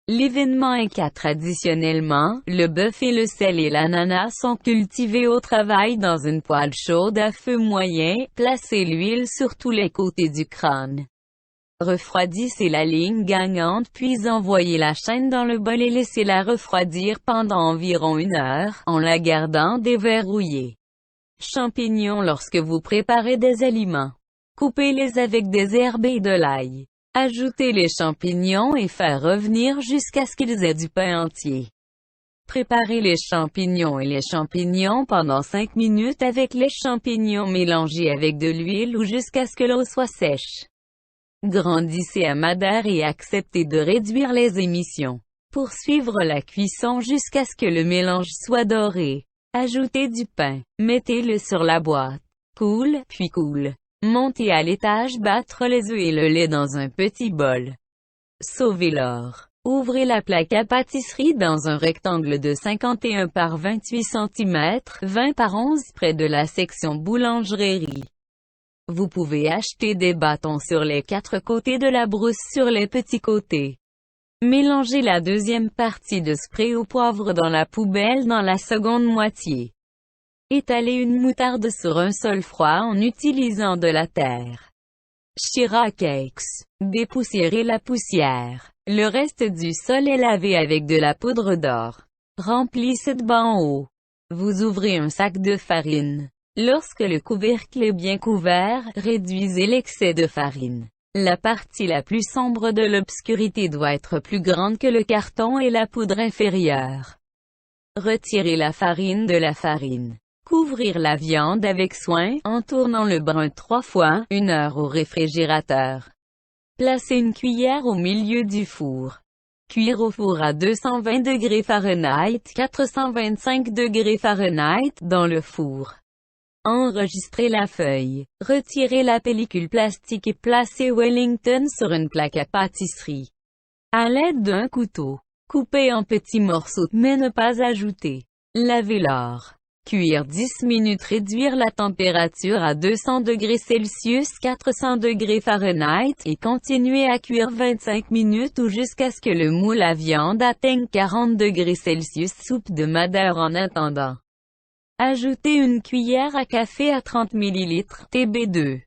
L'événement Inca traditionnellement, le bœuf et le sel et l'ananas sont cultivés au travail dans une poêle chaude à feu moyen, placez l'huile sur tous les côtés du crâne. Refroidissez la ligne gagnante puis envoyez la chaîne dans le bol et laissez-la refroidir pendant environ 1 heure, en la gardant déverrouillée. Champignons. Lorsque vous préparez des aliments, coupez-les avec des herbes et de l'ail. Ajoutez les champignons et faire revenir jusqu'à ce qu'ils aient du pain entier. Préparez les champignons et les champignons pendant 5 minutes avec les champignons mélangés avec de l'huile ou jusqu'à ce que l'eau soit sèche. Grandissez à madère et acceptez de réduire les émissions. Poursuivre la cuisson jusqu'à ce que le mélange soit doré. Ajoutez du pain. Mettez-le sur la boîte. Coule, puis coule. Montez à l'étage, battre les œufs et le lait dans un petit bol. Sauvez l'or. Ouvrez la plaque à pâtisserie dans un rectangle de 51 par 28 cm, 20 par 11 près de la section boulangerie. Vous pouvez acheter des bâtons sur les 4 côtés de la brousse sur les petits côtés. Mélangez la deuxième partie de spray au poivre dans la poubelle dans la seconde moitié. Étalez une moutarde sur un sol froid en utilisant de la terre. Shira Cakes. Dépoussiérez la poussière. Le reste du sol est lavé avec de la poudre d'or. Remplissez de bas en haut. Vous ouvrez un sac de farine. Lorsque le couvercle est bien couvert, réduisez l'excès de farine. La partie la plus sombre de l'obscurité doit être plus grande que le carton et la poudre inférieure. Retirez la farine de la farine. Couvrir la viande avec soin, en tournant le brun 3 fois, 1 heure au réfrigérateur. Placez une cuillère au milieu du four. Cuire au four à 220 degrés Fahrenheit, 425 degrés Fahrenheit, dans le four. Enregistrez la feuille. Retirez la pellicule plastique et placez Wellington sur une plaque à pâtisserie. À l'aide d'un couteau. Coupez en petits morceaux, mais ne pas ajouter. Lavez l'or. Cuire 10 minutes. Réduire la température à 200 degrés Celsius, 400 degrés Fahrenheit, et continuer à cuire 25 minutes ou jusqu'à ce que le moule à viande atteigne 40 degrés Celsius. Soupe de madère en attendant. Ajoutez une cuillère à café à 30 ml, TB2.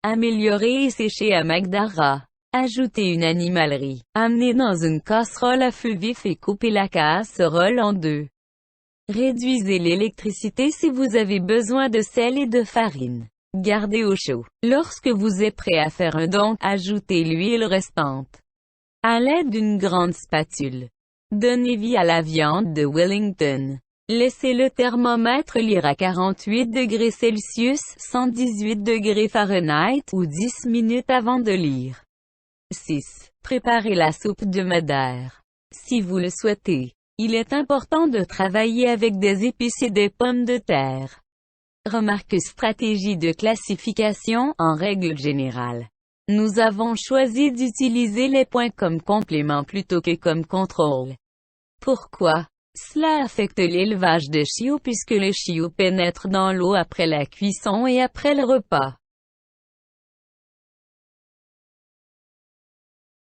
Améliorer et sécher à Magdara. Ajoutez une animalerie. Amenez dans une casserole à feu vif et coupez la casserole en 2. Réduisez l'électricité si vous avez besoin de sel et de farine. Gardez au chaud. Lorsque vous êtes prêt à faire un don, ajoutez l'huile restante. À l'aide d'une grande spatule. Donnez vie à la viande de Wellington. Laissez le thermomètre lire à 48 degrés Celsius, 118 degrés Fahrenheit, ou 10 minutes avant de lire. 6. Préparez la soupe de madère. Si vous le souhaitez, il est important de travailler avec des épices et des pommes de terre. Remarque stratégie de classification, en règle générale. Nous avons choisi d'utiliser les points comme complément plutôt que comme contrôle. Pourquoi? Cela affecte l'élevage de chiots puisque le chiot pénètre dans l'eau après la cuisson et après le repas.